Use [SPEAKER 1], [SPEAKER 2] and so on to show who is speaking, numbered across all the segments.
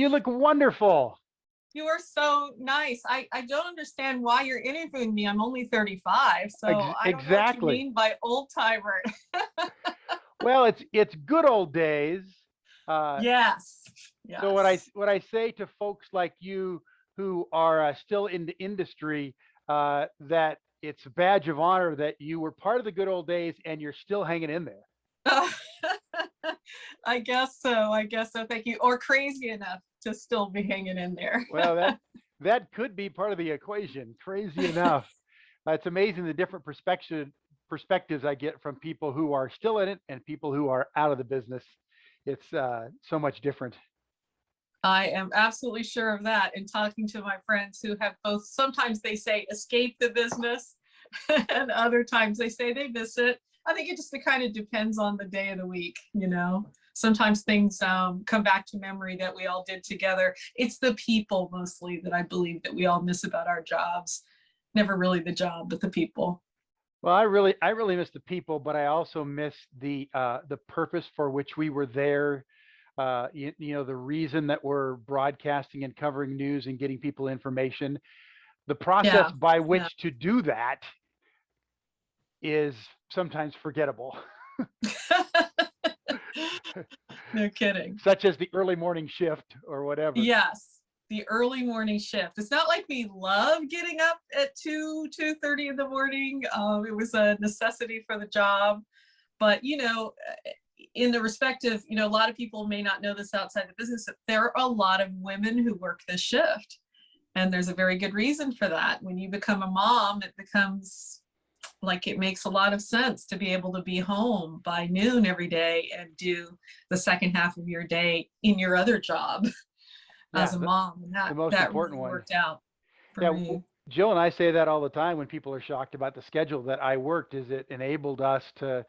[SPEAKER 1] You look wonderful.
[SPEAKER 2] You are so nice. I don't understand why you're interviewing me. I'm only 35, so I don't know what you
[SPEAKER 1] Exactly.
[SPEAKER 2] mean by old timer.
[SPEAKER 1] Well, it's good old days.
[SPEAKER 2] Yes.
[SPEAKER 1] So what I
[SPEAKER 2] Yes.
[SPEAKER 1] what I say to folks like you who are still in the industry, that it's a badge of honor that you were part of the good old days and you're still hanging in there.
[SPEAKER 2] I guess so. I guess so. Thank you. Or crazy enough to still be hanging in there.
[SPEAKER 1] Well, that could be part of the equation. Crazy enough. It's amazing the different perspectives I get from people who are still in it and people who are out of the business. It's so much different.
[SPEAKER 2] I am absolutely sure of that. And talking to my friends who have both, sometimes they say escape the business, and other times they say they miss it. I think it just kind of depends on the day of the week, you know. Sometimes things come back to memory that we all did together. It's the people mostly that I believe that we all miss about our jobs. Never really the job, but the people.
[SPEAKER 1] Well, I really miss the people, but I also miss the purpose for which we were there. The reason that we're broadcasting and covering news and getting people information. The process
[SPEAKER 2] Yeah.
[SPEAKER 1] by
[SPEAKER 2] Yeah.
[SPEAKER 1] which to do that is sometimes forgettable,
[SPEAKER 2] No kidding.
[SPEAKER 1] such as the early morning shift or whatever.
[SPEAKER 2] Yes, the early morning shift. It's not like we love getting up at 2:30 in the morning. It was a necessity for the job. But, in the respective, a lot of people may not know this outside the business. There are a lot of women who work this shift. And there's a very good reason for that. When you become a mom, it becomes like it makes a lot of sense to be able to be home by noon every day and do the second half of your day in your other job as
[SPEAKER 1] Yeah,
[SPEAKER 2] a mom. And
[SPEAKER 1] the
[SPEAKER 2] that
[SPEAKER 1] most
[SPEAKER 2] that
[SPEAKER 1] important
[SPEAKER 2] really
[SPEAKER 1] one.
[SPEAKER 2] worked out for
[SPEAKER 1] Yeah,
[SPEAKER 2] me.
[SPEAKER 1] Jill and I say that all the time when people are shocked about the schedule that I worked. Is it enabled us to,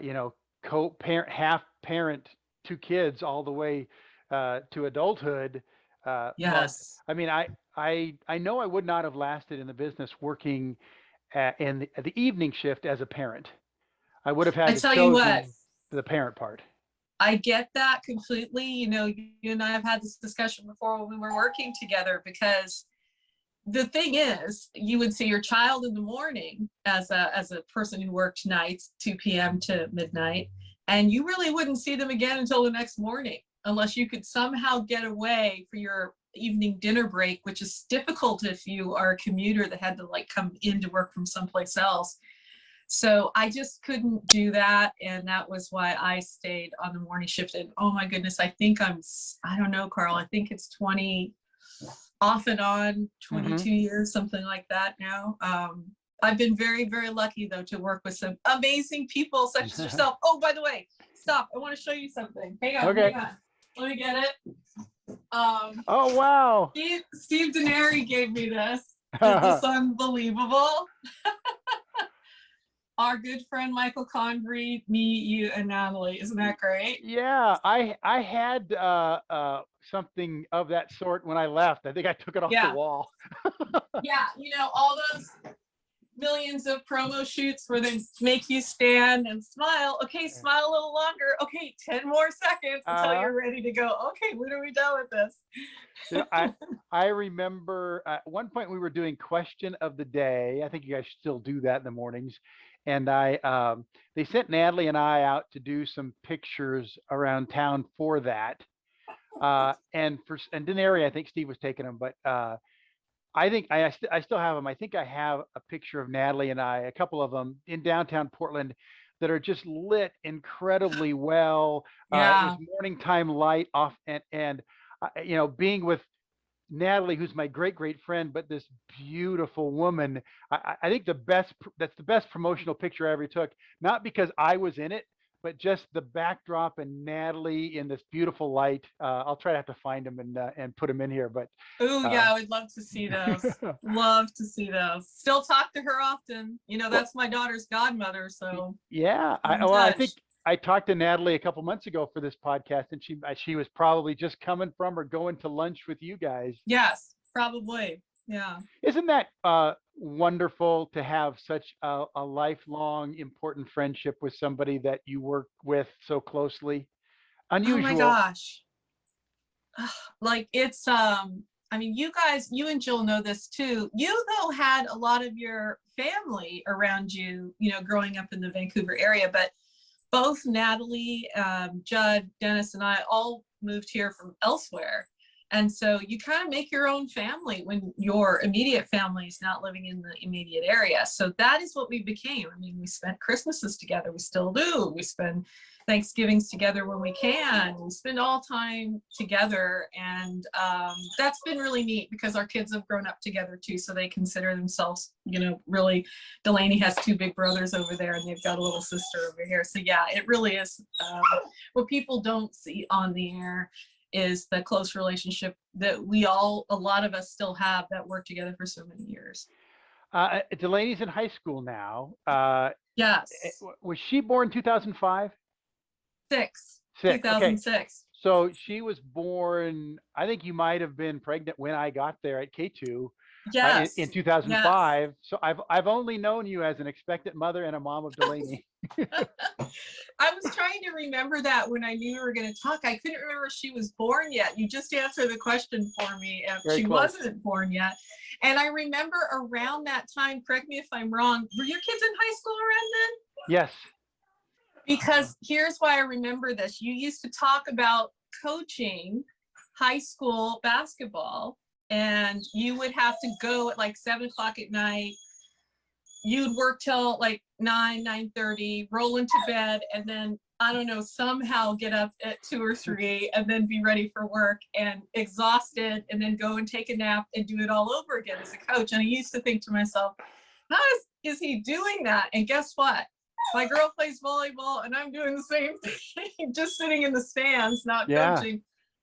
[SPEAKER 1] you know, co-parent, half parent two kids all the way to adulthood. But
[SPEAKER 2] Yes.
[SPEAKER 1] I mean, I know I would not have lasted in the business working in the evening shift as a parent. I would have
[SPEAKER 2] I
[SPEAKER 1] had to
[SPEAKER 2] tell you what,
[SPEAKER 1] chosen the parent part.
[SPEAKER 2] I get that completely. You and I have had this discussion before when we were working together, because the thing is, you would see your child in the morning as a person who worked nights, 2 p.m. to midnight, and you really wouldn't see them again until the next morning, unless you could somehow get away for your evening dinner break, which is difficult if you are a commuter that had to like come in to work from someplace else. So I just couldn't do that. And that was why I stayed on the morning shift. And oh my goodness, I don't know, Carl, I think it's 20, off and on,
[SPEAKER 1] Hmm.
[SPEAKER 2] 22 years, something like that now. I've been very, very lucky though to work with some amazing people such as yourself. Oh, by the way, stop. I want to show you something. Hang on,
[SPEAKER 1] Okay.
[SPEAKER 2] hang on. Let me get it.
[SPEAKER 1] Oh wow.
[SPEAKER 2] Steve Denary gave me this. Is this unbelievable? Our good friend Michael Convery, me, you, and Natali. Isn't that great?
[SPEAKER 1] Yeah, I had something of that sort when I left. I think I took it off the
[SPEAKER 2] Yeah.
[SPEAKER 1] wall.
[SPEAKER 2] Yeah. All those millions of promo shoots where they make you stand and smile. Okay, smile a little longer. Okay, 10 more seconds until
[SPEAKER 1] Uh,
[SPEAKER 2] you're ready to go. Okay, when are we done with this?
[SPEAKER 1] you know, I remember at one point we were doing question of the day. I think you guys still do that in the mornings. And they sent Natalie and I out to do some pictures around town for that. And Denary, I think Steve was taking them, but I think I still have them. I think I have a picture of Natalie and I, a couple of them in downtown Portland that are just lit incredibly well. It was
[SPEAKER 2] Yeah.
[SPEAKER 1] morning time light off, and being with Natalie, who's my great great friend, but this beautiful woman. I think that's the best promotional picture I ever took. Not because I was in it, but just the backdrop and Natalie in this beautiful light. I'll try to have to find them and put them in here, but.
[SPEAKER 2] Oh,
[SPEAKER 1] Uh,
[SPEAKER 2] yeah, I would love to see those. Love to see those. Still talk to her often.
[SPEAKER 1] well,
[SPEAKER 2] That's my daughter's godmother, so
[SPEAKER 1] yeah.
[SPEAKER 2] keep in
[SPEAKER 1] Well, I think
[SPEAKER 2] touch.
[SPEAKER 1] I talked to Natalie a couple months ago for this podcast, and she was probably just coming from or going to lunch with you guys.
[SPEAKER 2] Yes, probably. Yeah.
[SPEAKER 1] Isn't that wonderful to have such a lifelong important friendship with somebody that you work with so closely?
[SPEAKER 2] Oh my
[SPEAKER 1] Unusual.
[SPEAKER 2] gosh. like it's I mean, you and Jill know this too. You though had a lot of your family around you, you know, growing up in the Vancouver area, but both Natali, Judd, Dennis, and I all moved here from elsewhere. And so you kind of make your own family when your immediate family is not living in the immediate area. So that is what we became. I mean, we spent Christmases together. We still do. We spend Thanksgivings together when we can. We spend all time together. And that's been really neat because our kids have grown up together too. So they consider themselves, you know, really, Delaney has two big brothers over there and they've got a little sister over here. So yeah, it really is what people don't see on the air is the close relationship that a lot of us still have that worked together for so many years.
[SPEAKER 1] Delaney's in high school now.
[SPEAKER 2] Yes.
[SPEAKER 1] Was she born 2005?
[SPEAKER 2] 2006.
[SPEAKER 1] Okay. So she was born, I think you might have been pregnant when I got there at KATU.
[SPEAKER 2] Yes.
[SPEAKER 1] In 2005.
[SPEAKER 2] Yes.
[SPEAKER 1] So I've only known you as an expectant mother and a mom of Delaney.
[SPEAKER 2] I was trying to remember that when I knew we were going to talk. I couldn't remember if she was born yet. You just answered the question for me if
[SPEAKER 1] Very
[SPEAKER 2] she
[SPEAKER 1] close.
[SPEAKER 2] wasn't born yet. And I remember around that time, correct me if I'm wrong, were your kids in high school around then?
[SPEAKER 1] Yes.
[SPEAKER 2] Because here's why I remember this. You used to talk about coaching high school basketball, and you would have to go at like 7 o'clock at night. You'd work till like 9:30, roll into bed, and then, I don't know, somehow get up at 2 or 3 and then be ready for work and exhausted, and then go and take a nap and do it all over again as a coach. And I used to think to myself, how is he doing that? And guess what? My girl plays volleyball and I'm doing the same thing, just sitting in the stands, not coaching.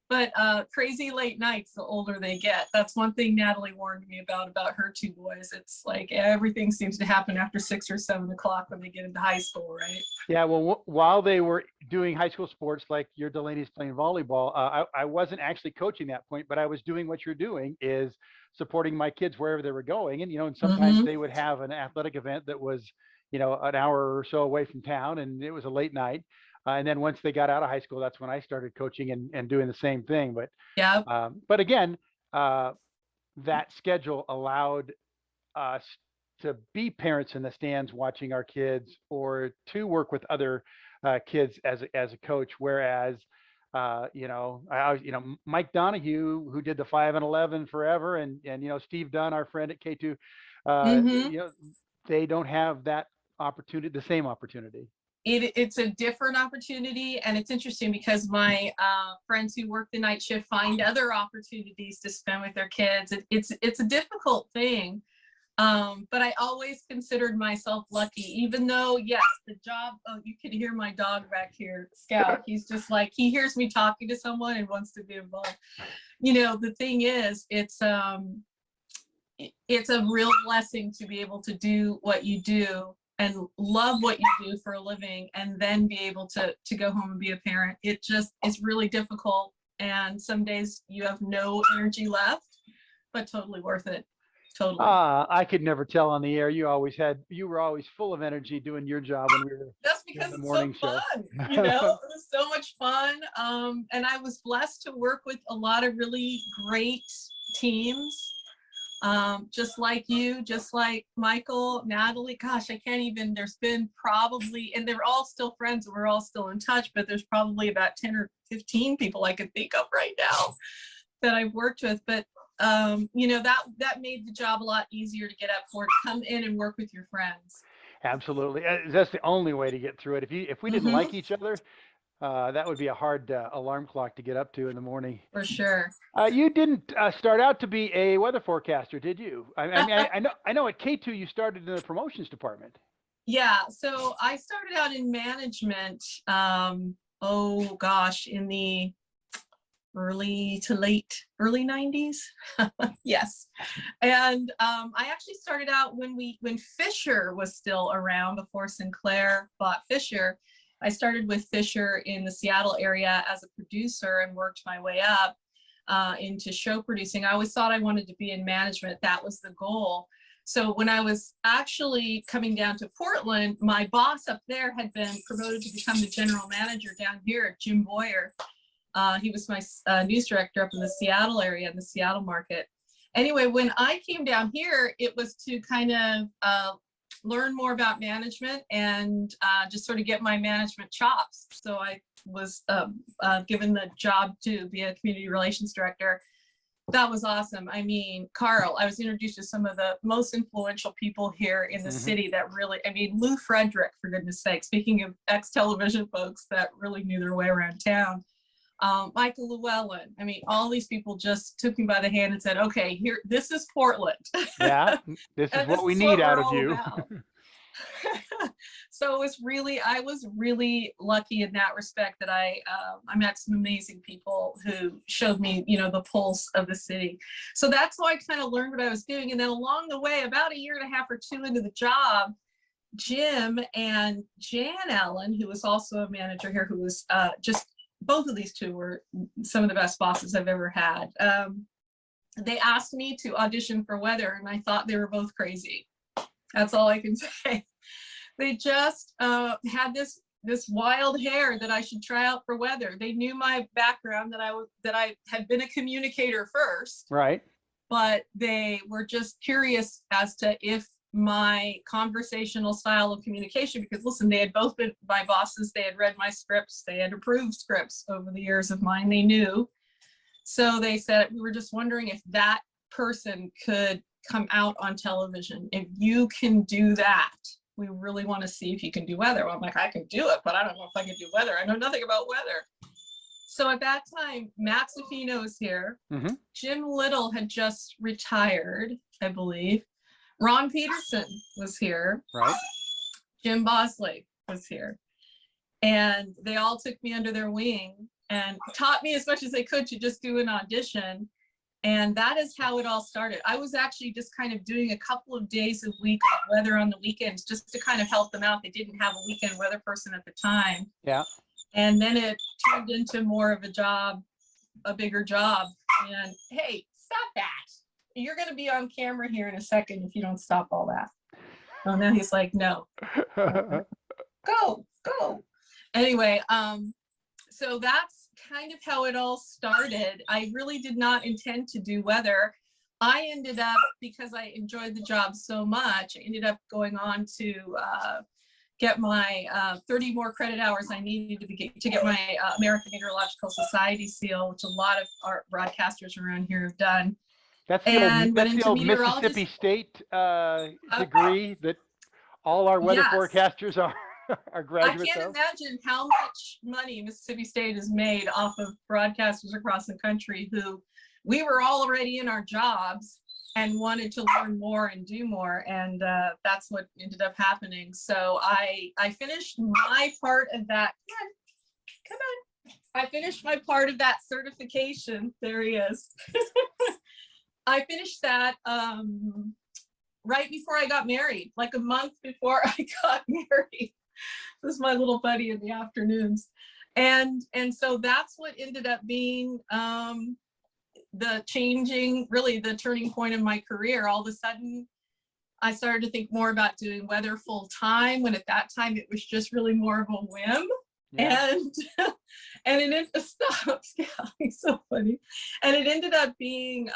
[SPEAKER 2] But crazy late nights the older they get. That's one thing Natali warned me about her two boys. It's like everything seems to happen after 6 or 7 o'clock when they get into high school, right?
[SPEAKER 1] Yeah, well, while they were doing high school sports, like your Delaney's playing volleyball, I wasn't actually coaching that point, but I was doing what you're doing, is supporting my kids wherever they were going. And, you know, and sometimes they would have an athletic event that was, you know, an hour or so away from town, and it was a late night. And then once they got out of high school, that's when I started coaching and doing the same thing. But
[SPEAKER 2] yeah,
[SPEAKER 1] but again, that schedule allowed us to be parents in the stands watching our kids, or to work with other kids as a coach. Whereas, you know, Mike Donahue, who did the 5 and 11 forever, and you know, Steve Dunn, our friend at K2, you know, they don't have that opportunity, the same opportunity.
[SPEAKER 2] It's a different opportunity, and it's interesting because my friends who work the night shift find other opportunities to spend with their kids. It's a difficult thing, but I always considered myself lucky, even though, yes, the job, oh, you can hear my dog back here, Scout. He's just like, he hears me talking to someone and wants to be involved. You know, the thing is, it's a real blessing to be able to do what you do and love what you do for a living, and then be able to go home and be a parent. It just is really difficult, and some days you have no energy left, but totally worth it. Totally.
[SPEAKER 1] I could never tell on the air. You were always full of energy doing your job when we were.
[SPEAKER 2] That's because it's so fun. You know, it was so much fun. And I was blessed to work with a lot of really great teams. Just like you, just like Michael, Natali. Gosh, I can't even, there's been probably, and they're all still friends and we're all still in touch, but there's probably about 10 or 15 people I could think of right now that I've worked with. But you know, that made the job a lot easier to get up for, to come in and work with your friends.
[SPEAKER 1] Absolutely. That's the only way to get through it. If we didn't like each other, that would be a hard alarm clock to get up to in the morning.
[SPEAKER 2] For sure.
[SPEAKER 1] You didn't start out to be a weather forecaster, did you? I mean, I know at K2 you started in the promotions department.
[SPEAKER 2] Yeah. So I started out in management. Oh gosh, in the early 90s. Yes. And I actually started out when Fisher was still around, before Sinclair bought Fisher. I started with Fisher in the Seattle area as a producer and worked my way up into show producing. I always thought I wanted to be in management. That was the goal. So when I was actually coming down to Portland, my boss up there had been promoted to become the general manager down here, Jim Boyer. He was my news director up in the Seattle area, in the Seattle market. Anyway, when I came down here, it was to kind of learn more about management and just sort of get my management chops. So I was given the job to be a community relations director. That was awesome. I mean, Carl, I was introduced to some of the most influential people here in the city that really, I mean, Lou Frederick, for goodness sake, speaking of ex-television folks that really knew their way around town. Michael Llewellyn. I mean, all these people just took me by the hand and said, okay, here, this is Portland.
[SPEAKER 1] Yeah, this is what we need out of you.
[SPEAKER 2] So it was really, I was really lucky in that respect that I met some amazing people who showed me, you know, the pulse of the city. So that's how I kind of learned what I was doing. And then along the way, about a year and a half or two into the job, Jim and Jan Allen, who was also a manager here, who was just, both of these two were some of the best bosses I've ever had. They asked me to audition for weather, and I thought they were both crazy. That's all I can say. They just had this wild hair that I should try out for weather. They knew my background, that I had been a communicator first.
[SPEAKER 1] Right.
[SPEAKER 2] But they were just curious as to if my conversational style of communication, because listen, they had both been my bosses, they had read my scripts, they had approved scripts over the years of mine, they knew. So they said, we were just wondering if that person could come out on television. If you can do that, we really want to see if you can do weather. Well, I'm like, I can do it, but I don't know if I can do weather. I know nothing about weather. So at that time, Matt Zaffino was here. Jim Little had just retired, I believe. Ron Peterson was here.
[SPEAKER 1] Right.
[SPEAKER 2] Jim Bosely was here. And they all took me under their wing and taught me as much as they could to just do an audition. And that is how it all started. I was actually just kind of doing a couple of days a week of weather on the weekends just to kind of help them out. They didn't have a weekend weather person at the time.
[SPEAKER 1] Yeah.
[SPEAKER 2] And then it turned into more of a job, a bigger job. And hey, stop that. You're going to be on camera here in a second if you don't stop all that. Oh, now he's like, no. Go. Anyway, so that's kind of how it all started. I really did not intend to do weather. I ended up, because I enjoyed the job so much, I ended up going on to get my 30 more credit hours I needed to get my American Meteorological Society seal, which a lot of our broadcasters around here have done.
[SPEAKER 1] That's the old Mississippi State degree that all our weather forecasters are graduates of.
[SPEAKER 2] I can't imagine how much money Mississippi State has made off of broadcasters across the country who we were all already in our jobs and wanted to learn more and do more. And that's what ended up happening. So I finished my part of that. Come on. I finished my part of that certification. There he is. I finished that right before I got married, like a month before I got married. This is my little buddy in the afternoons. And so that's what ended up being the turning point in my career. All of a sudden, I started to think more about doing weather full time, when at that time it was just really more of a whim. Yeah. And it stops. Yeah, it's so funny. And it ended up being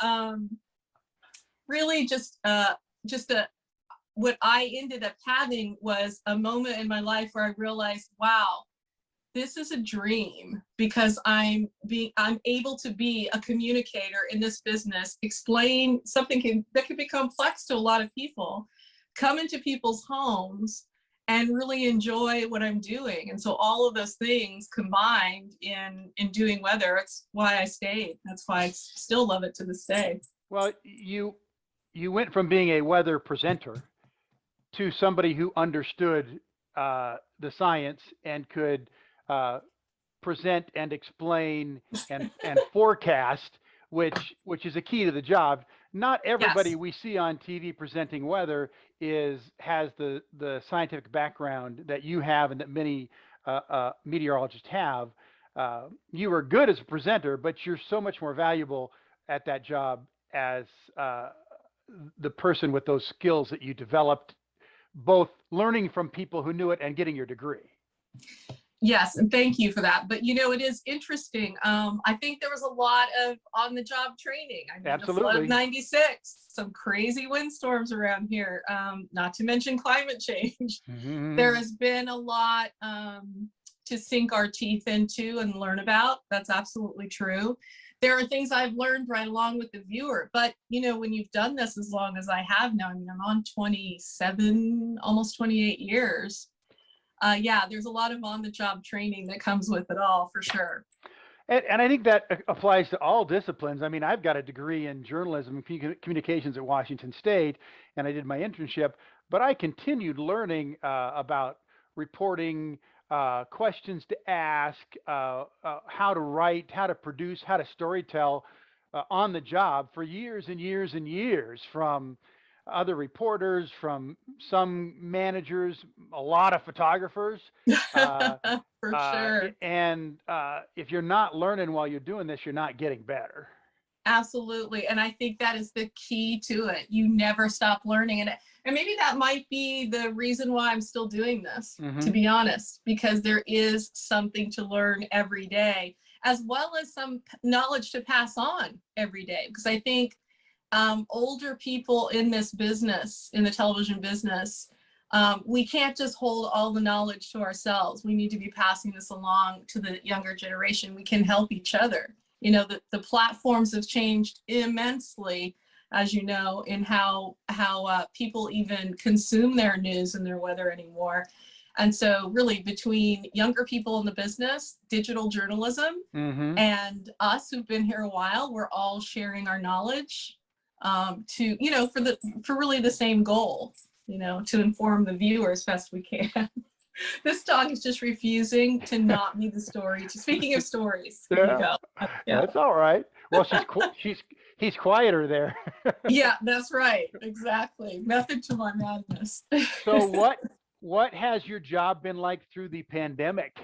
[SPEAKER 2] really just what I ended up having was a moment in my life where I realized, wow, this is a dream, because I'm able to be a communicator in this business, explain something that can be complex to a lot of people, come into people's homes and really enjoy what I'm doing. And so all of those things combined in doing weather, it's why I stayed. That's why I still love it to this day.
[SPEAKER 1] Well, you went from being a weather presenter to somebody who understood the science and could present and explain and forecast, which is a key to the job. Not everybody we see on TV presenting weather has the scientific background that you have and that many meteorologists have. You are good as a presenter, but you're so much more valuable at that job as the person with those skills that you developed, both learning from people who knew it and getting your degree.
[SPEAKER 2] Yes, and thank you for that. But you know, it is interesting. I think there was a lot of on-the-job training. I mean, the flood of
[SPEAKER 1] Absolutely.
[SPEAKER 2] '96, some crazy windstorms around here. Not to mention climate change. There
[SPEAKER 1] Mhm.
[SPEAKER 2] has been a lot to sink our teeth into and learn about. That's absolutely true. There are things I've learned right along with the viewer. But you know, when you've done this as long as I have now, I mean, I'm on 27, almost 28 years. Yeah, there's a lot of on-the-job training that comes with it all, for sure.
[SPEAKER 1] And I think that applies to all disciplines. I mean, I've got a degree in journalism and communications at Washington State, and I did my internship, but I continued learning about reporting, questions to ask, how to write, how to produce, how to storytell on the job for years and years and years from other reporters, from some managers, a lot of photographers. Uh,
[SPEAKER 2] For sure.
[SPEAKER 1] and if you're not learning while you're doing this, you're not getting better.
[SPEAKER 2] Absolutely. And I think that is the key to it. You never stop learning. And maybe that might be the reason why I'm still doing this, to
[SPEAKER 1] Hmm.
[SPEAKER 2] be honest, because there is something to learn every day, as well as some knowledge to pass on every day. Because I think older people in this business, in the television business, we can't just hold all the knowledge to ourselves. We need to be passing this along to the younger generation. We can help each other. You know, the platforms have changed immensely, as you know, in how people even consume their news and their weather anymore. And so really between younger people in the business, digital journalism,
[SPEAKER 1] Hmm.
[SPEAKER 2] and us who've been here a while, we're all sharing our knowledge to, you know, for really the same goal, you know, to inform the viewer as best we can. This dog is just refusing to not be the story. Speaking of stories, here you
[SPEAKER 1] Yeah,
[SPEAKER 2] go. Yeah.
[SPEAKER 1] that's all right. Well, he's quieter there.
[SPEAKER 2] Yeah, that's right. Exactly. Method to my madness.
[SPEAKER 1] So what has your job been like through the pandemic?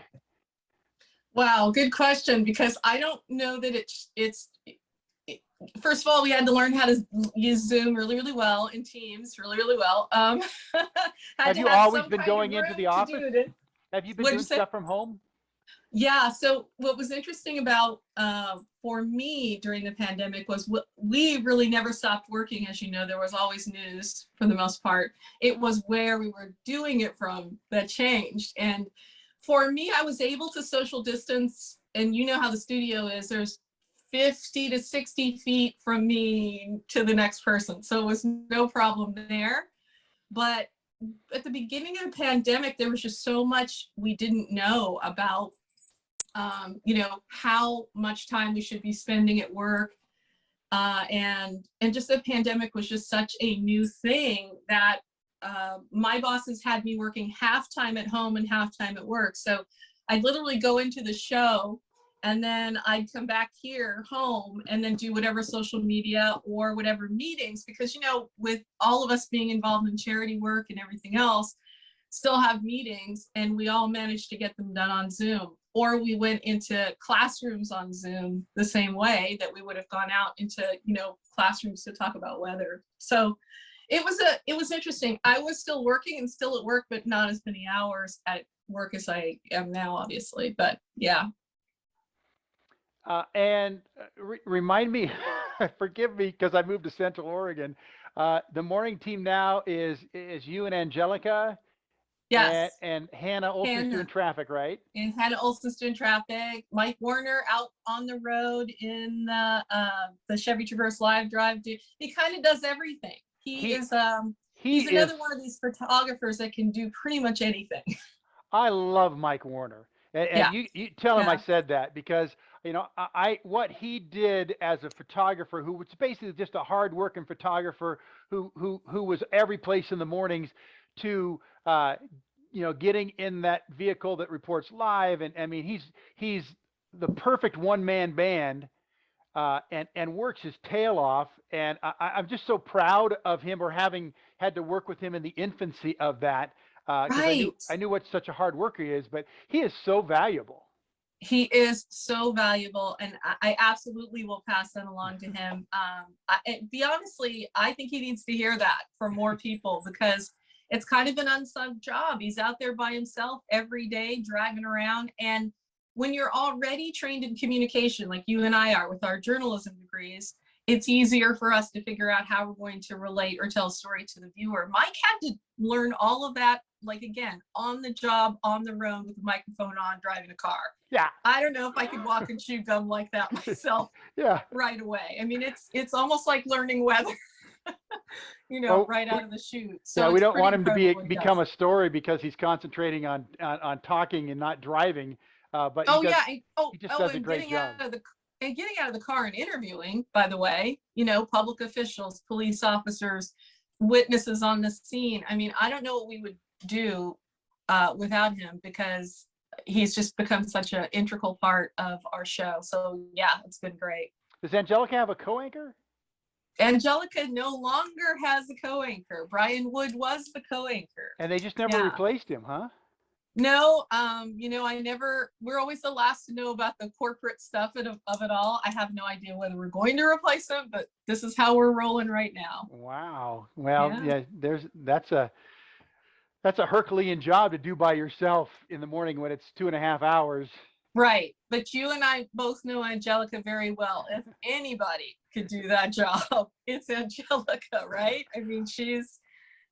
[SPEAKER 2] Wow, good question, because I don't know that first of all, we had to learn how to use Zoom really, really well, and Teams really, really well. Had
[SPEAKER 1] Have
[SPEAKER 2] to
[SPEAKER 1] you
[SPEAKER 2] have
[SPEAKER 1] always
[SPEAKER 2] some
[SPEAKER 1] been
[SPEAKER 2] kind of
[SPEAKER 1] going into the
[SPEAKER 2] room to
[SPEAKER 1] office?
[SPEAKER 2] do it.
[SPEAKER 1] Have you been
[SPEAKER 2] What'd you
[SPEAKER 1] doing
[SPEAKER 2] say?
[SPEAKER 1] stuff from home?
[SPEAKER 2] Yeah. So what was interesting about for me during the pandemic was we really never stopped working. As you know, there was always news for the most part. It was where we were doing it from that changed. And for me, I was able to social distance. And you know how the studio is. There's 50 to 60 feet from me to the next person. So it was no problem there. But at the beginning of the pandemic, there was just so much we didn't know about you know, how much time we should be spending at work. And just the pandemic was just such a new thing that my bosses had me working half time at home and half time at work. So I'd literally go into the show and then I'd come back here home and then do whatever social media or whatever meetings, because, you know, with all of us being involved in charity work and everything else, still have meetings, and we all managed to get them done on Zoom. Or we went into classrooms on Zoom the same way that we would have gone out into, you know, classrooms to talk about weather. So it was interesting. I was still working and still at work, but not as many hours at work as I am now, obviously. But yeah.
[SPEAKER 1] And remind me, forgive me because I moved to Central Oregon. The morning team now is you and Angelica,
[SPEAKER 2] Yes.
[SPEAKER 1] and Hannah Olson's doing
[SPEAKER 2] Hannah.
[SPEAKER 1] traffic, right?
[SPEAKER 2] And Hannah Olson's doing traffic. Mike Warner out on the road in the Chevy Traverse Live Drive. He kind of does everything.
[SPEAKER 1] He he
[SPEAKER 2] He's
[SPEAKER 1] is.
[SPEAKER 2] another one of these photographers that can do pretty much anything.
[SPEAKER 1] I love Mike Warner, and
[SPEAKER 2] Yeah,
[SPEAKER 1] you tell him I
[SPEAKER 2] yeah,
[SPEAKER 1] said that because you know what he did as a photographer who was basically just a hard-working photographer who was every place in the mornings to you know, getting in that vehicle that reports live, and I mean he's the perfect one-man band, and works his tail off, and I'm just so proud of him, or having had to work with him in the infancy of that, because
[SPEAKER 2] right.
[SPEAKER 1] I knew what such a hard worker he is, but he is so valuable.
[SPEAKER 2] He is so valuable, and I absolutely will pass that along to honestly, I think he needs to hear that from more people, because it's kind of an unsung job. He's out there by himself every day, driving around. And when you're already trained in communication, like you and I are with our journalism degrees, it's easier for us to figure out how we're going to relate or tell a story to the viewer. Mike had to learn all of that, like, again, on the job, on the road with the microphone on, driving a car.
[SPEAKER 1] Yeah.
[SPEAKER 2] I don't know if I could walk and chew gum like that myself.
[SPEAKER 1] Yeah.
[SPEAKER 2] Right away. I mean, it's almost like learning weather,
[SPEAKER 1] Well,
[SPEAKER 2] right out of the chute. So
[SPEAKER 1] yeah, we
[SPEAKER 2] it's
[SPEAKER 1] don't
[SPEAKER 2] pretty
[SPEAKER 1] want him to
[SPEAKER 2] incredible what he
[SPEAKER 1] become
[SPEAKER 2] does.
[SPEAKER 1] a story because he's concentrating on talking and not driving. But
[SPEAKER 2] Oh yeah.
[SPEAKER 1] he just does a great job.
[SPEAKER 2] Getting out of the car and interviewing, by the way, public officials, police officers, witnesses on the scene. I mean, I don't know what we would do without him, because he's just become such an integral part of our show. So yeah, it's been great.
[SPEAKER 1] Does Angelica have a co-anchor?
[SPEAKER 2] Angelica no longer has a co-anchor. Brian Wood was the co-anchor.
[SPEAKER 1] And they just never replaced him, huh?
[SPEAKER 2] No, we're always the last to know about the corporate stuff of it all. I have no idea whether we're going to replace him, but this is how we're rolling right now.
[SPEAKER 1] Wow. Well, yeah, that's a Herculean job to do by yourself in the morning when it's 2.5 hours.
[SPEAKER 2] Right. But you and I both know Angelica very well. If anybody could do that job, it's Angelica, right? I mean, she's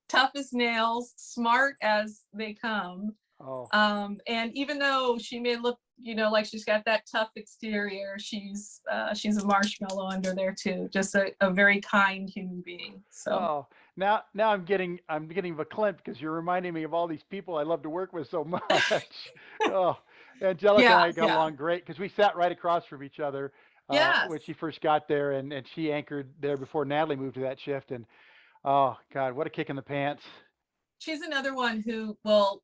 [SPEAKER 2] tough as nails, smart as they come.
[SPEAKER 1] Oh.
[SPEAKER 2] And even though she may look, like she's got that tough exterior, she's a marshmallow under there too. Just a very kind human being. So.
[SPEAKER 1] Oh, now I'm getting verklempt because you're reminding me of all these people I love to work with so much. Oh, Angelica and I got along great because we sat right across from each other when she first got there, and she anchored there before Natali moved to that shift. And oh God, what a kick in the pants.
[SPEAKER 2] She's another one who will,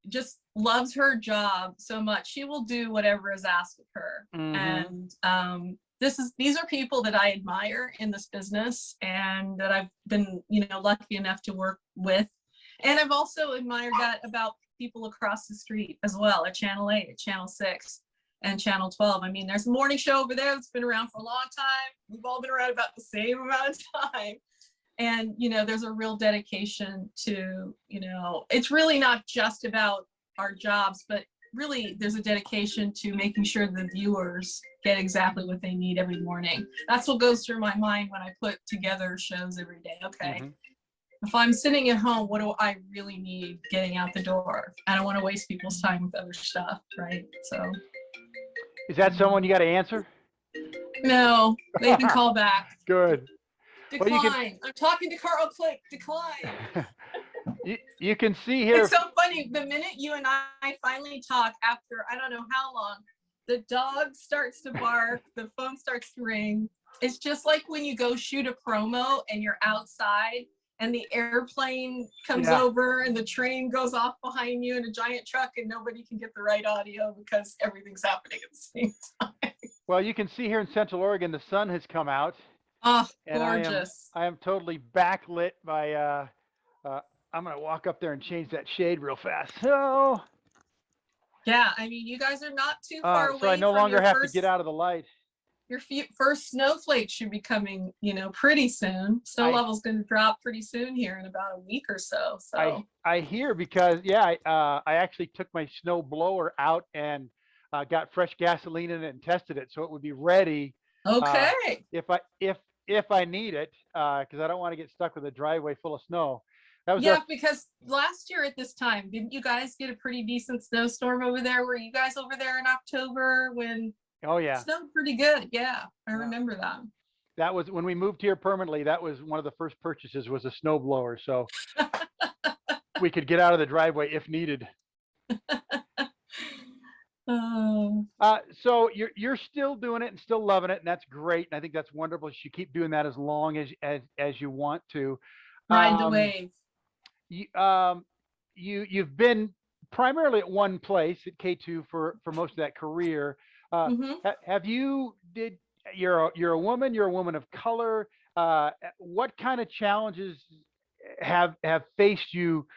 [SPEAKER 2] just loves her job so much. She will do whatever is asked of her. Mm-hmm. And these are people that I admire in this business, and that I've been, lucky enough to work with. And I've also admired that about people across the street as well, at Channel 8, at Channel 6, and Channel 12. I mean, there's a morning show over there that's been around for a long time. We've all been around about the same amount of time. And, there's a real dedication to, it's really not just about our jobs, but really there's a dedication to making sure the viewers get exactly what they need every morning. That's what goes through my mind when I put together shows every day. Okay. Mm-hmm. If I'm sitting at home, what do I really need getting out the door? I don't want to waste people's time with other stuff, right? So.
[SPEAKER 1] Is that someone you got to answer?
[SPEAKER 2] No, they can call back.
[SPEAKER 1] Good.
[SPEAKER 2] Decline. Well, I'm talking to Carl Click. Decline.
[SPEAKER 1] you can see here.
[SPEAKER 2] It's so funny. The minute you and I finally talk, after I don't know how long, the dog starts to bark, the phone starts to ring. It's just like when you go shoot a promo and you're outside and the airplane comes over and the train goes off behind you in a giant truck and nobody can get the right audio because everything's happening at the same time.
[SPEAKER 1] Well, you can see here in Central Oregon, the sun has come out.
[SPEAKER 2] Oh,
[SPEAKER 1] and
[SPEAKER 2] gorgeous.
[SPEAKER 1] I am totally backlit by, I'm going to walk up there and change that shade real fast. So.
[SPEAKER 2] Yeah, I mean, you guys are not too far away.
[SPEAKER 1] So I no longer have to get out of the light.
[SPEAKER 2] Your first snowflake should be coming, pretty soon. Snow level's going to drop pretty soon here in about a week or so. So
[SPEAKER 1] I hear, because, I actually took my snow blower out and got fresh gasoline in it and tested it. So it would be ready.
[SPEAKER 2] Okay.
[SPEAKER 1] If I need it, because I don't want to get stuck with a driveway full of snow. That was
[SPEAKER 2] because last year at this time, didn't you guys get a pretty decent snowstorm over there? Were you guys over there in October when?
[SPEAKER 1] Oh yeah.
[SPEAKER 2] It snowed pretty good. Yeah, I remember that.
[SPEAKER 1] That was when we moved here permanently. That was one of the first purchases, was a snow blower, so we could get out of the driveway if needed. So you're still doing it and still loving it, and that's great. And I think that's wonderful. You should keep doing that as long as you want to.
[SPEAKER 2] Ride the wave.
[SPEAKER 1] You've been primarily at one place at KATU for most of that career. Have you you're a woman, you're a woman of color. What kind of challenges have faced you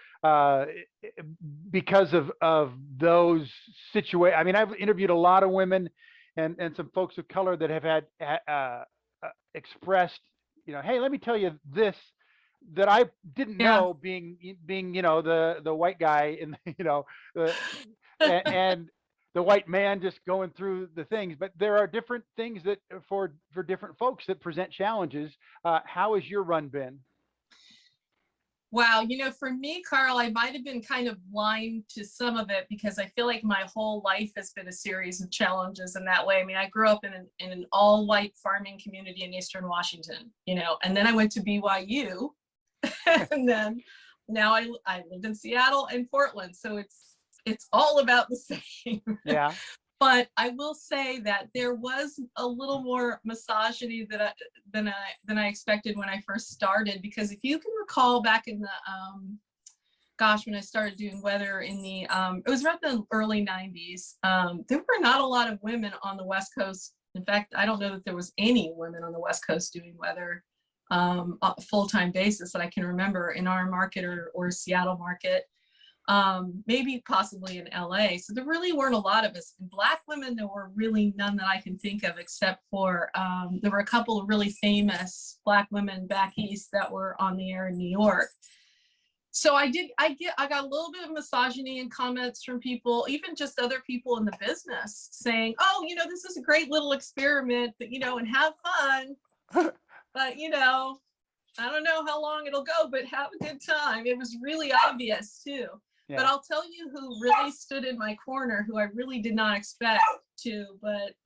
[SPEAKER 1] because of those situations? I mean, I've interviewed a lot of women and some folks of color that have had expressed, hey, let me tell you this that I didn't
[SPEAKER 2] Yeah.
[SPEAKER 1] know, being the white guy in the and the white man just going through the things. But there are different things that for different folks that present challenges. How has your run been?
[SPEAKER 2] Wow, for me, Carl, I might have been kind of blind to some of it because I feel like my whole life has been a series of challenges in that way. I mean, I grew up in an all-white farming community in Eastern Washington, and then I went to BYU, and then now I lived in Seattle and Portland, so it's all about the same.
[SPEAKER 1] Yeah.
[SPEAKER 2] But I will say that there was a little more misogyny than I expected when I first started, because if you can recall back in the when I started doing weather in the it was around the early 90s, there were not a lot of women on the West Coast. In fact, I don't know that there was any women on the West Coast doing weather on a full-time basis that I can remember in our market or Seattle market. Maybe possibly in LA. So there really weren't a lot of us. And Black women, there were really none that I can think of, except for there were a couple of really famous Black women back east that were on the air in New York. So I got a little bit of misogyny and comments from people, even just other people in the business, saying, oh, this is a great little experiment, but, and have fun. But, I don't know how long it'll go, but have a good time. It was really obvious too. Yeah. But I'll tell you who really stood in my corner, who I really did not expect to, but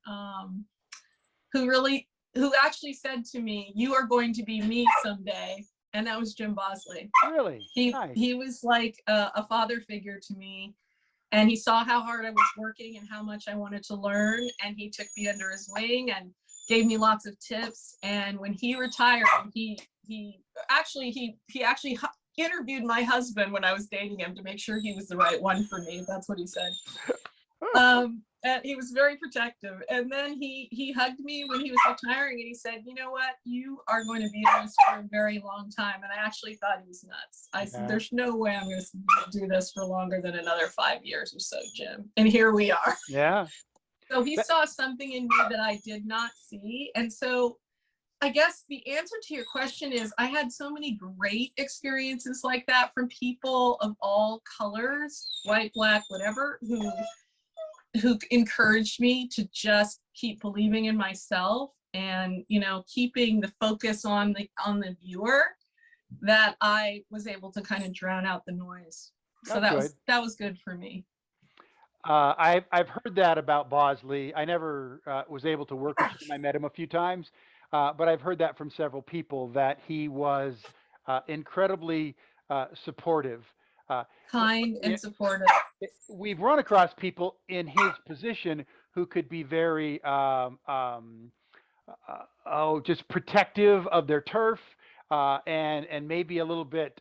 [SPEAKER 2] who actually said to me, you are going to be me someday. And that was Jim Bosely.
[SPEAKER 1] Really? Nice.
[SPEAKER 2] He was like a father figure to me. And he saw how hard I was working and how much I wanted to learn. And he took me under his wing and gave me lots of tips. And when he retired, he actually interviewed my husband when I was dating him to make sure he was the right one for me. That's what he said. And he was very protective. And then he hugged me when he was retiring, and he said, you know what, you are going to be in this for a very long time. And I actually thought he was nuts. I said, there's no way I'm going to do this for longer than another 5 years or so, Jim. And here we are.
[SPEAKER 1] Yeah.
[SPEAKER 2] So he saw something in me that I did not see. And so I guess the answer to your question is I had so many great experiences like that from people of all colors, white, Black, whatever, who encouraged me to just keep believing in myself and, keeping the focus on the viewer, that I was able to kind of drown out the noise. So that was good for me.
[SPEAKER 1] I've heard that about Bosely. I never was able to work with him. I met him a few times, but I've heard that from several people, that he was incredibly supportive.
[SPEAKER 2] Kind and supportive.
[SPEAKER 1] We've run across people in his position who could be very, just protective of their turf, and maybe a little bit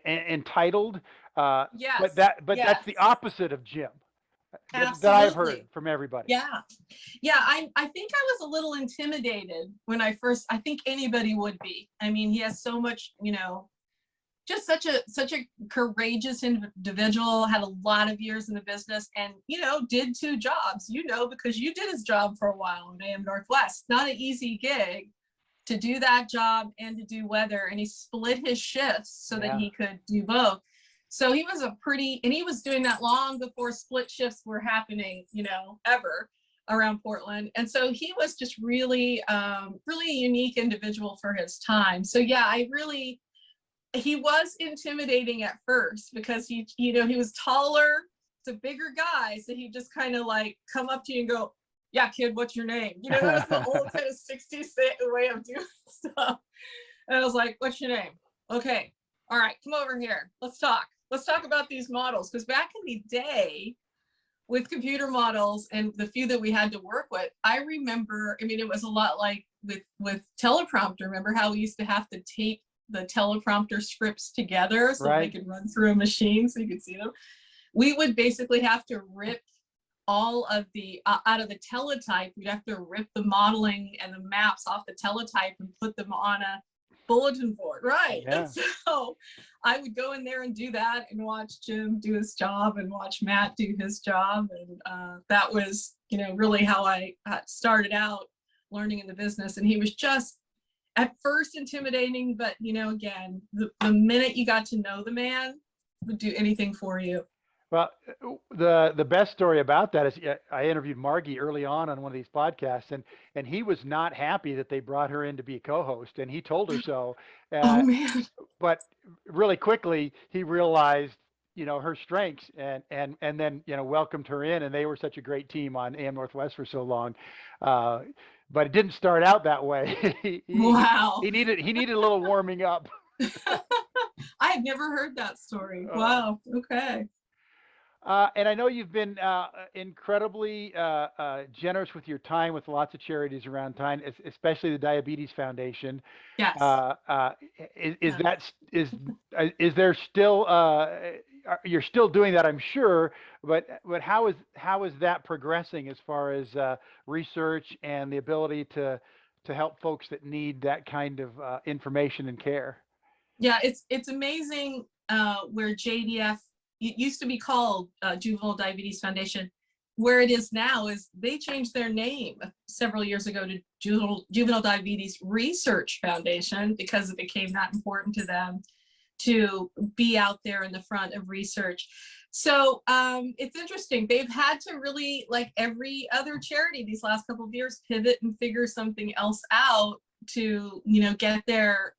[SPEAKER 1] entitled.
[SPEAKER 2] Yes.
[SPEAKER 1] But that's the opposite of Jim. That I've heard from everybody.
[SPEAKER 2] Yeah. I think I was a little intimidated when I think anybody would be. I mean, he has so much, just such a courageous individual, had a lot of years in the business, and, did 2 jobs, because you did his job for a while in AM Northwest. Not an easy gig to do that job and to do weather. And he split his shifts so that he could do both. So he was and he was doing that long before split shifts were happening, ever around Portland. And so he was just really, really a unique individual for his time. So yeah, he was intimidating at first because he was taller, it's a bigger guy. So he just kind of like come up to you and go, yeah, kid, what's your name? That was the old kind of 60s way of doing stuff. And I was like, what's your name? Okay. All right, come over here. Let's talk about these models. Because back in the day, with computer models and the few that we had to work with, I remember, it was a lot like with teleprompter. Remember how we used to have to tape the teleprompter scripts together so they could run through a machine so you could see them? We would basically have to rip all of the, out of the teletype, we'd have to rip the modeling and the maps off the teletype and put them on a bulletin board, right? Yeah. And so I would go in there and do that and watch Jim do his job and watch Matt do his job. And that was, really how I started out learning in the business. And he was just, at first intimidating, but again, the minute you got to know the man, would do anything for you.
[SPEAKER 1] Well, the best story about that is I interviewed Margie early on one of these podcasts, and he was not happy that they brought her in to be a co-host, and he told her so.
[SPEAKER 2] Oh man.
[SPEAKER 1] But really quickly he realized, her strengths, and then welcomed her in, and they were such a great team on AM Northwest for so long. But it didn't start out that way.
[SPEAKER 2] Wow.
[SPEAKER 1] He needed a little warming up.
[SPEAKER 2] I had never heard that story.
[SPEAKER 1] Uh,
[SPEAKER 2] Wow. Okay.
[SPEAKER 1] And I know you've been incredibly generous with your time with lots of charities around town, especially the Diabetes Foundation.
[SPEAKER 2] Yes.
[SPEAKER 1] Is there still you're still doing that, I'm sure, but how is that progressing as far as research and the ability to help folks that need that kind of information and care?
[SPEAKER 2] Yeah, it's amazing where JDF, it used to be called Juvenile Diabetes Foundation. Where it is now is they changed their name several years ago to Juvenile Diabetes Research Foundation because it became that important to them to be out there in the front of research. So it's interesting. They've had to really, like every other charity these last couple of years, pivot and figure something else out to, get their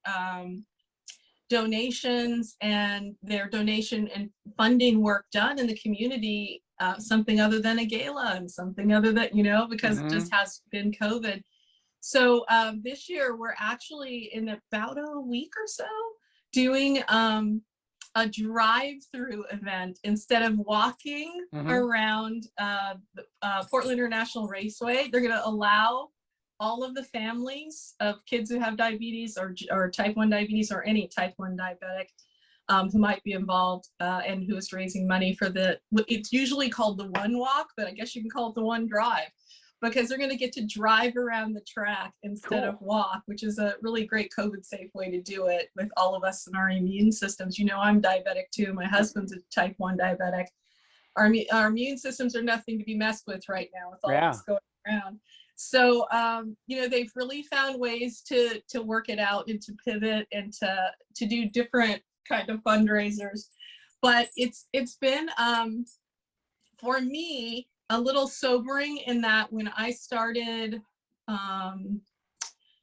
[SPEAKER 2] donations and their donation and funding work done in the community, something other than a gala and something other than, because it just has been COVID. So this year we're actually in about a week or so doing a drive-through event instead of walking around Portland International Raceway. They're going to allow all of the families of kids who have diabetes or type 1 diabetes or any type 1 diabetic who might be involved and who is raising money for it's usually called the One Walk, but I guess you can call it the One Drive, because they're going to get to drive around the track instead of walk, which is a really great COVID safe way to do it with all of us and our immune systems. I'm diabetic too. My husband's a type 1 diabetic. Our immune systems are nothing to be messed with right now with all this going around. So, they've really found ways to work it out and to pivot and to do different kind of fundraisers. But it's been, for me, a little sobering in that when I started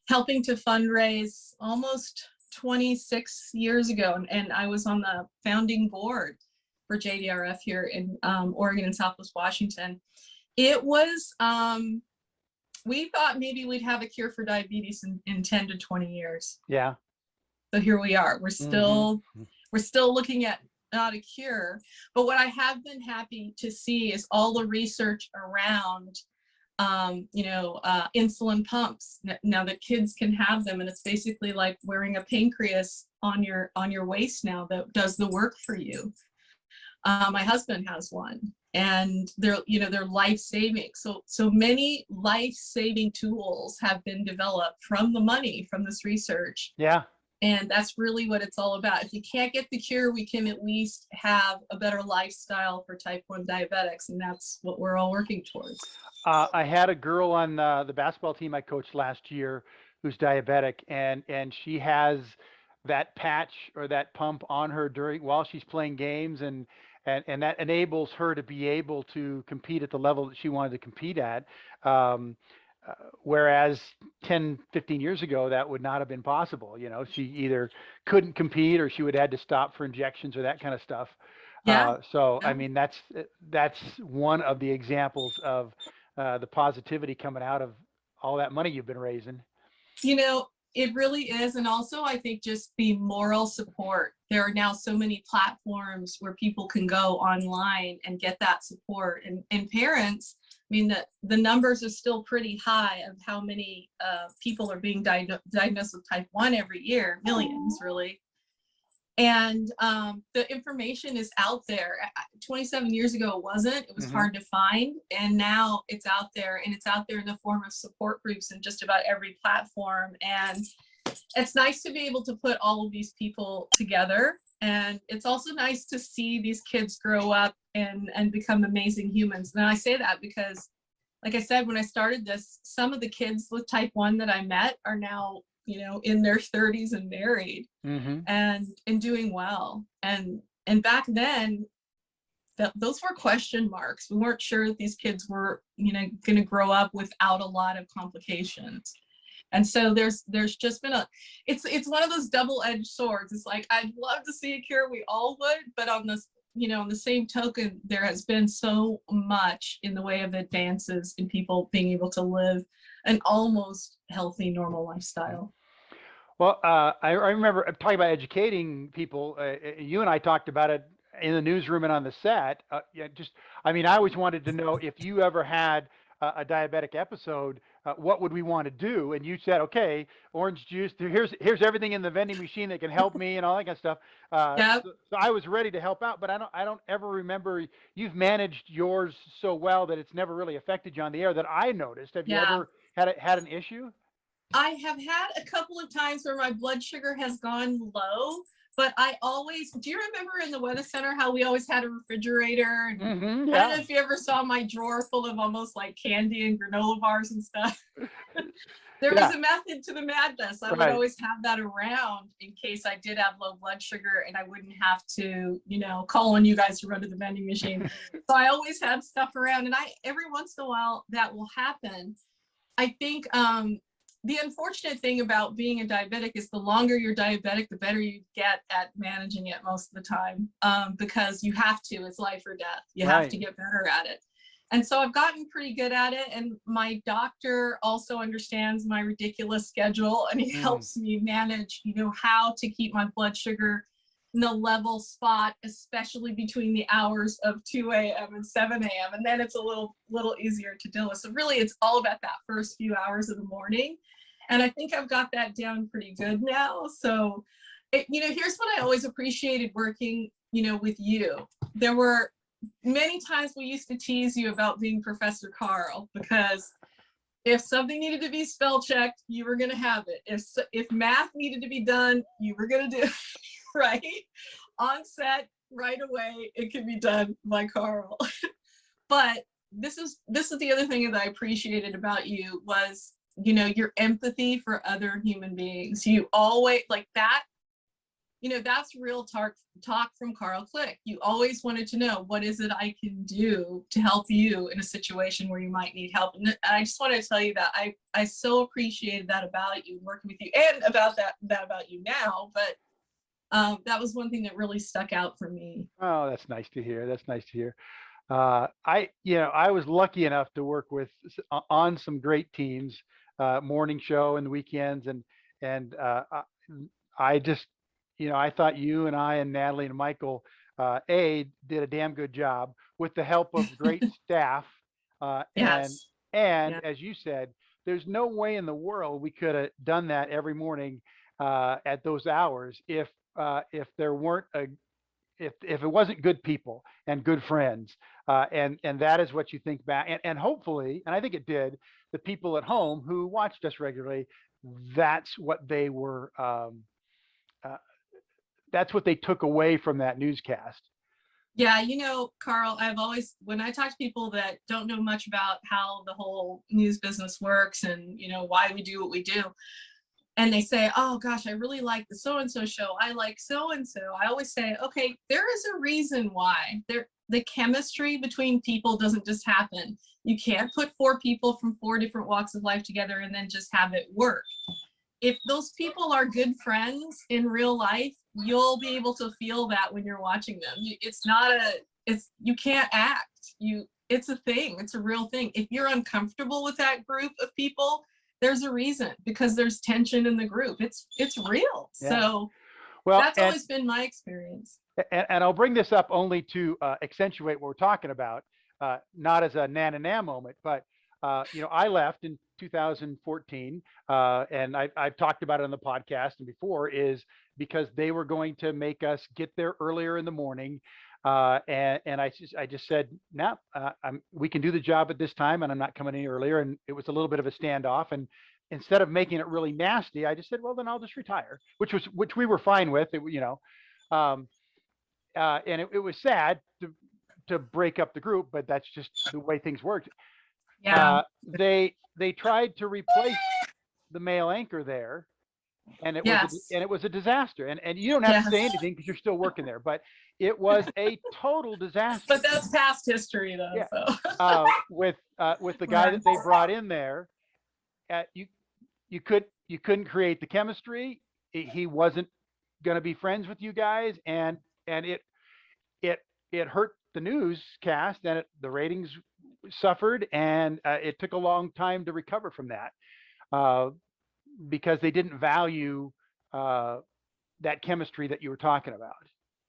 [SPEAKER 2] helping to fundraise almost 26 years ago, and I was on the founding board for JDRF here in Oregon and Southwest Washington, it was, we thought maybe we'd have a cure for diabetes in 10 to 20 years.
[SPEAKER 1] Yeah.
[SPEAKER 2] So here we are. We're still looking at not a cure. But what I have been happy to see is all the research around, insulin pumps. Now that kids can have them, and it's basically like wearing a pancreas on your waist now that does the work for you. My husband has one, and they're life-saving. So many life-saving tools have been developed from the money from this research.
[SPEAKER 1] Yeah.
[SPEAKER 2] And that's really what it's all about. If you can't get the cure, we can at least have a better lifestyle for type 1 diabetics, and that's what we're all working towards. I
[SPEAKER 1] had a girl on the basketball team I coached last year who's diabetic, and she has that patch or that pump on her while she's playing games, and that enables her to be able to compete at the level that she wanted to compete at. Whereas 10, 15 years ago, that would not have been possible. She either couldn't compete or she would have had to stop for injections or that kind of stuff.
[SPEAKER 2] Yeah.
[SPEAKER 1] I mean, that's one of the examples of the positivity coming out of all that money you've been raising.
[SPEAKER 2] It really is. And also, I think just the moral support. There are now so many platforms where people can go online and get that support. And parents, I mean, the numbers are still pretty high of how many people are being diagnosed with type 1 every year, millions really. And the information is out there. 27 years ago, it wasn't. It was hard to find. And now it's out there, and it's out there in the form of support groups in just about every platform. And it's nice to be able to put all of these people together. And it's also nice to see these kids grow up and become amazing humans. And I say that because, like I said, when I started this, some of the kids with type 1 that I met are now in their 30s and married
[SPEAKER 1] Mm-hmm.
[SPEAKER 2] and doing well. And back then, those were question marks. We weren't sure that these kids were, going to grow up without a lot of complications. And so there's just been it's one of those double-edged swords. It's like, I'd love to see a cure, we all would, but on this, on the same token, there has been so much in the way of advances in people being able to live an almost healthy, normal lifestyle.
[SPEAKER 1] Well, I remember talking about educating people. You and I talked about it in the newsroom and on the set. Yeah, I always wanted to know if you ever had a diabetic episode, what would we want to do? And you said, okay, orange juice. Here's everything in the vending machine that can help me and all that kind of stuff.
[SPEAKER 2] Yeah,
[SPEAKER 1] So I was ready to help out, but I don't ever remember. You've managed yours so well that it's never really affected you on the air that I noticed. Have you
[SPEAKER 2] yeah.
[SPEAKER 1] ever had an issue?
[SPEAKER 2] I have had a couple of times where my blood sugar has gone low, but do you remember in the Weather Center how we always had a refrigerator? And
[SPEAKER 1] Mm-hmm,
[SPEAKER 2] I don't know
[SPEAKER 1] yeah.
[SPEAKER 2] if you ever saw my drawer full of almost like candy and granola bars and stuff. There was
[SPEAKER 1] Yeah,
[SPEAKER 2] a method to the madness. I would
[SPEAKER 1] right.
[SPEAKER 2] always have that around in case I did have low blood sugar and I wouldn't have to, call on you guys to run to the vending machine. So I always had stuff around, and every once in a while that will happen. I think the unfortunate thing about being a diabetic is the longer you're diabetic, the better you get at managing it most of the time, because you have to. It's life or death. You have to
[SPEAKER 1] Right.
[SPEAKER 2] get better at it. And so I've gotten pretty good at it. And my doctor also understands my ridiculous schedule, and he
[SPEAKER 1] Mm.
[SPEAKER 2] helps me manage, how to keep my blood sugar in the level spot, especially between the hours of 2 a.m. and 7 a.m. And then it's a little easier to deal with. So really, it's all about that first few hours of the morning. And I think I've got that down pretty good now. So, here's what I always appreciated working, with you. There were many times we used to tease you about being Professor Carl, because if something needed to be spell checked, you were going to have it. If math needed to be done, you were going to do it, right? On set, right away, it could be done by Carl. But this is the other thing that I appreciated about you was, your empathy for other human beings. You always like that. That's real talk from Carl Click. You always wanted to know, what is it I can do to help you in a situation where you might need help? And I just want to tell you that I so appreciated that about you, working with you, and about that about you now. But that was one thing that really stuck out for me.
[SPEAKER 1] Oh, that's nice to hear. That's nice to hear. I was lucky enough to work on some great teams, morning show and the weekends, and I just, I thought you and I and Natalie and Michael, did a damn good job with the help of great staff, uh, and
[SPEAKER 2] Yes.
[SPEAKER 1] and
[SPEAKER 2] Yeah.
[SPEAKER 1] as you said, there's no way in the world we could have done that every morning at those hours if there weren't if it wasn't good people and good friends, and that is what you think back, and hopefully, and I think it did, the people at home who watched us regularly, that's what they were, uh, that's what they took away from that newscast.
[SPEAKER 2] Yeah, Carl, when I talk to people that don't know much about how the whole news business works and, why we do what we do, and they say, oh gosh, I really like the so-and-so show, I like so-and-so, I always say, okay, there is a reason why. The chemistry between people doesn't just happen. You can't put four people from four different walks of life together and then just have it work. If those people are good friends in real life, you'll be able to feel that when you're watching them. You can't act. It's a thing. It's a real thing. If you're uncomfortable with that group of people, there's a reason, because there's tension in the group. It's real.
[SPEAKER 1] Yeah.
[SPEAKER 2] So
[SPEAKER 1] Well,
[SPEAKER 2] that's always been my experience.
[SPEAKER 1] and I'll bring this up only to accentuate what we're talking about, not as a na moment, but I left in 2014, and I've talked about it on the podcast and before, is because they were going to make us get there earlier in the morning, and I just said, no, we can do the job at this time, and I'm not coming any earlier. And it was a little bit of a standoff, and instead of making it really nasty, I just said, well, then I'll just retire, which we were fine with. Um, and it was sad to break up the group, but that's just the way things worked.
[SPEAKER 2] Yeah.
[SPEAKER 1] They tried to replace the male anchor there, and
[SPEAKER 2] Yes.
[SPEAKER 1] it was a disaster. And you don't have to say
[SPEAKER 2] Yes.
[SPEAKER 1] anything because you're still working there, but it was a total
[SPEAKER 2] But
[SPEAKER 1] disaster.
[SPEAKER 2] that's past history though,
[SPEAKER 1] Yeah.
[SPEAKER 2] so.
[SPEAKER 1] With the guy
[SPEAKER 2] Right.
[SPEAKER 1] that they brought in there, you you couldn't create the chemistry. He wasn't going to be friends with you guys, and it it hurt the newscast, and the ratings suffered, and it took a long time to recover from that, uh, because they didn't value uh, that chemistry that you were talking about.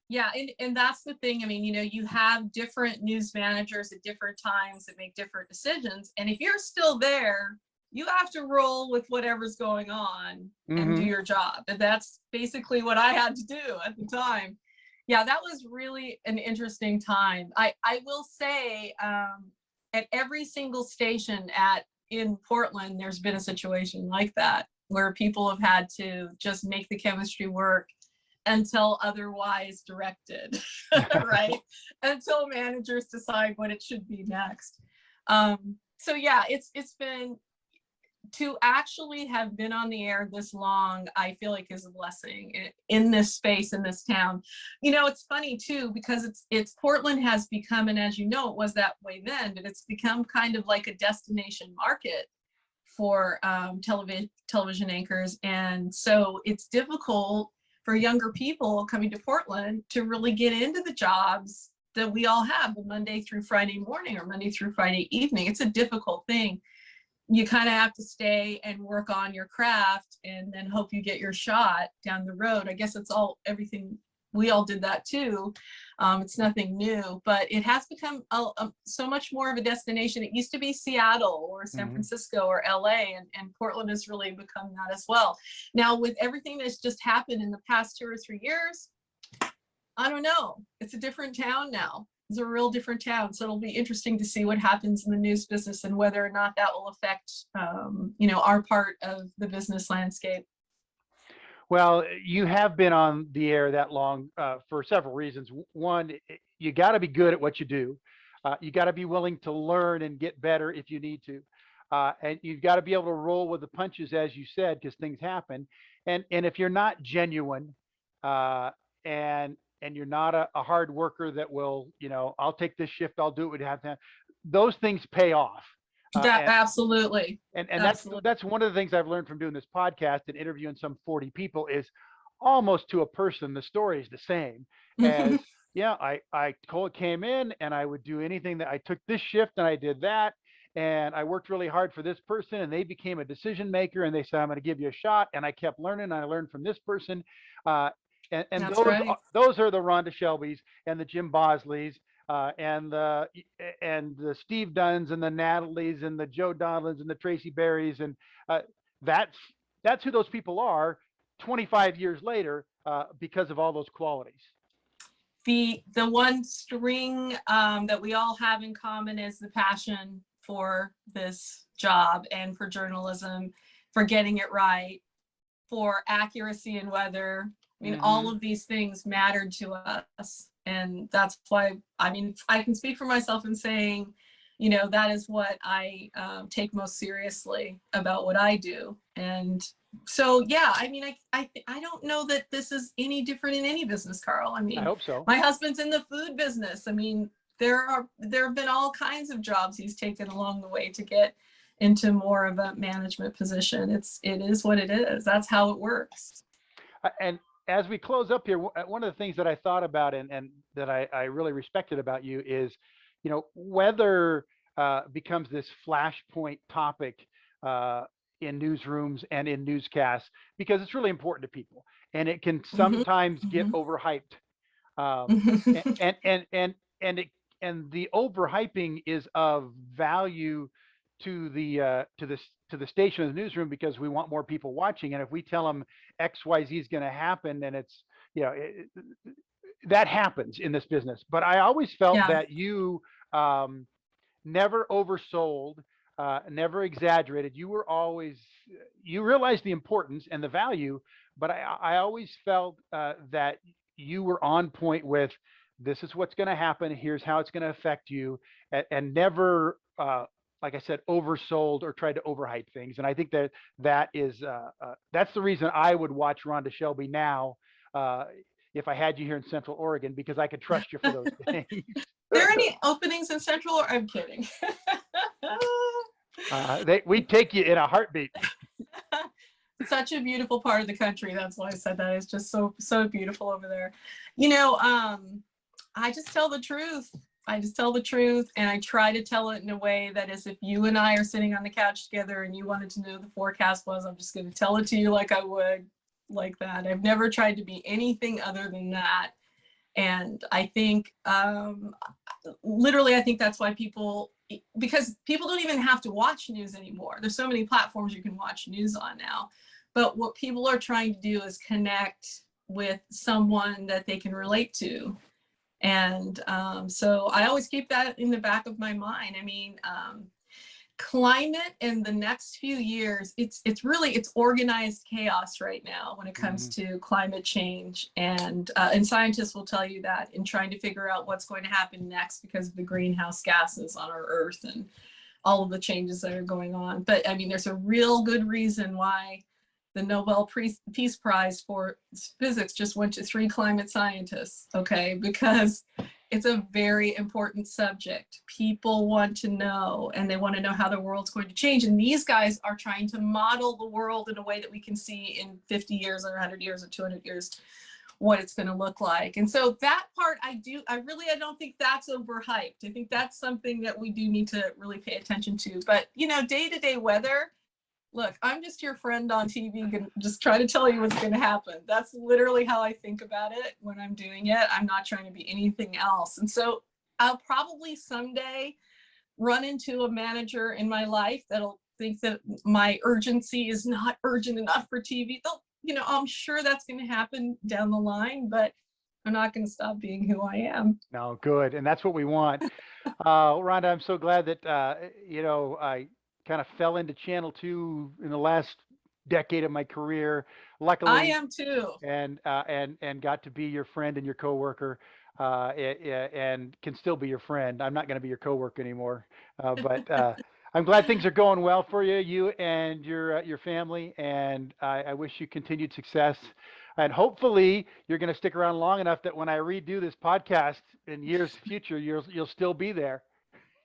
[SPEAKER 2] Yeah, and that's the thing. I mean, you have different news managers at different times that make different decisions. And if you're still there, you have to roll with whatever's going on and do
[SPEAKER 1] Mm-hmm.
[SPEAKER 2] your job. And that's basically what I had to do at the time. Yeah, that was really an interesting time. I will say, at every single station in Portland, there's been a situation like that where people have had to just make the chemistry work until otherwise directed, right? Until managers decide what it should be next. So yeah, it's been, to actually have been on the air this long, I feel like is a blessing in this space, in this town. It's funny too, because it's Portland has become, and as you know, it was that way then, but it's become kind of like a destination market for television anchors. And so it's difficult for younger people coming to Portland to really get into the jobs that we all have, the Monday through Friday morning or Monday through Friday evening. It's a difficult thing. You kind of have to stay and work on your craft and then hope you get your shot down the road. I guess it's everything. We all did that too. It's nothing new, but it has become so much more of a destination. It used to be Seattle or San Francisco or LA, and Portland has really become that as well. Now, with everything that's just happened in the past 2 or 3 years, I don't know. It's a different town now. It's a real different town. So it'll be interesting to see what happens in the news business and whether or not that will affect, our part of the business landscape.
[SPEAKER 1] Well, you have been on the air that long, for several reasons. One, you got to be good at what you do. You got to be willing to learn and get better if you need to. And you've got to be able to roll with the punches, as you said, because things happen. And if you're not genuine, uh, and you're not a hard worker that will, I'll take this shift, I'll do it, we have to. Those things pay off. Uh,
[SPEAKER 2] That
[SPEAKER 1] and
[SPEAKER 2] absolutely,
[SPEAKER 1] and
[SPEAKER 2] absolutely.
[SPEAKER 1] that's one of the things I've learned from doing this podcast and interviewing some 40 people is almost to a person the story is the same as, yeah, I came in and I would do anything, that I took this shift and I did that, and I worked really hard for this person and they became a decision maker and they said, I'm going to give you a shot, and I kept learning and I learned from this person. uh, and
[SPEAKER 2] That's right.
[SPEAKER 1] those are the Rhonda Shelbys and the Jim Bosleys, and the Steve Dunns and the Natalie's and the Joe Donlins and the Tracy Berrys, and uh, that's that's who those people are 25 years later, because of all those qualities.
[SPEAKER 2] The one string that we all have in common is the passion for this job and for journalism, for getting it right, for accuracy and weather. I mean, all of these things mattered to us. And that's why, I mean, I can speak for myself in saying, that is what I take most seriously about what I do. And so, yeah, I mean, I don't know that this is any different in any business, Carl. I
[SPEAKER 1] I
[SPEAKER 2] mean,
[SPEAKER 1] hope so.
[SPEAKER 2] my husband's in the food business. I mean, there have been all kinds of jobs he's taken along the way to get into more of a management position. It is what it is. That's how it works.
[SPEAKER 1] And as we close up here, one of the things that I thought about, and that I really respected about you is, weather becomes this flashpoint topic in newsrooms and in newscasts because it's really important to people, and it can
[SPEAKER 2] Mhm,
[SPEAKER 1] sometimes get
[SPEAKER 2] mhm.
[SPEAKER 1] overhyped. And the overhyping is of value to the station of the newsroom because we want more people watching, and if we tell them XYZ is going to happen, then it's, that happens in this business. But I always felt
[SPEAKER 2] Yeah.
[SPEAKER 1] that you, never oversold, never exaggerated. You realized the importance and the value, but I always felt that you were on point with, this is what's going to happen, here's how it's going to affect you, and never like I said, oversold or tried to overhype things. And I think that that's the reason I would watch Rhonda Shelby now, uh, if I had you here in Central Oregon, because I could trust you for those things.
[SPEAKER 2] There any openings in Central? Or I'm kidding.
[SPEAKER 1] We'd take you in a heartbeat.
[SPEAKER 2] Such a beautiful part of the country. That's why I said that. It's just so beautiful over there. I just tell the truth. I just tell the truth, and I try to tell it in a way that as if you and I are sitting on the couch together and you wanted to know the forecast was, I'm just going to tell it to you like I would, like that. I've never tried to be anything other than that. And I think, literally, I think that's why because people don't even have to watch news anymore. There's so many platforms you can watch news on now. But what people are trying to do is connect with someone that they can relate to. And so I always keep that in the back of my mind. I mean, climate in the next few years, it's organized chaos right now when it comes to climate change. And scientists will tell you that in trying to figure out what's going to happen next because of the greenhouse gases on our Earth and all of the changes that are going on. But I mean, there's a real good reason why the Nobel Peace Prize for physics just went to 3 climate scientists, okay? Because it's a very important subject. People want to know, and they want to know how the world's going to change. And these guys are trying to model the world in a way that we can see in 50 years or 100 years or 200 years what it's going to look like. And so that part I don't think that's overhyped. I think that's something that we do need to really pay attention to. But, day-to-day weather, look, I'm just your friend on TV, just try to tell you what's going to happen. That's literally how I think about it when I'm doing it. I'm not trying to be anything else. And so I'll probably someday run into a manager in my life that'll think that my urgency is not urgent enough for TV. I'm sure that's going to happen down the line, but I'm not going to stop being who I am.
[SPEAKER 1] No, good. And that's what we want. Rhonda, I'm so glad that, I kind of fell into Channel 2 in the last decade of my career, luckily.
[SPEAKER 2] I am too.
[SPEAKER 1] And got to be your friend and your coworker, and can still be your friend. I'm not going to be your coworker anymore, but I'm glad things are going well for you and your family, and I wish you continued success. And hopefully, you're going to stick around long enough that when I redo this podcast in years future, you'll still be there.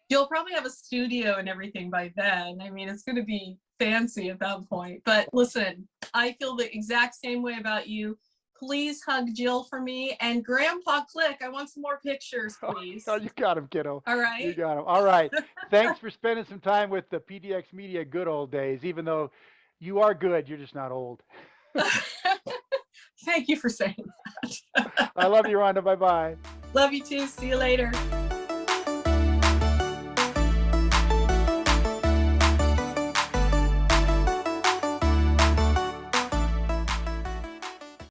[SPEAKER 2] You'll probably have a studio and everything by then. I mean, it's going to be fancy at that point. But listen, I feel the exact same way about you. Please hug Jill for me. And Grandpa Click, I want some more pictures, please.
[SPEAKER 1] Oh, you got him, kiddo.
[SPEAKER 2] All right.
[SPEAKER 1] You got him. All right. Thanks for spending some time with the PDX Media good old days, even though you are good. You're just not old.
[SPEAKER 2] Thank you for saying that.
[SPEAKER 1] I love you, Rhonda. Bye-bye.
[SPEAKER 2] Love you too. See you later.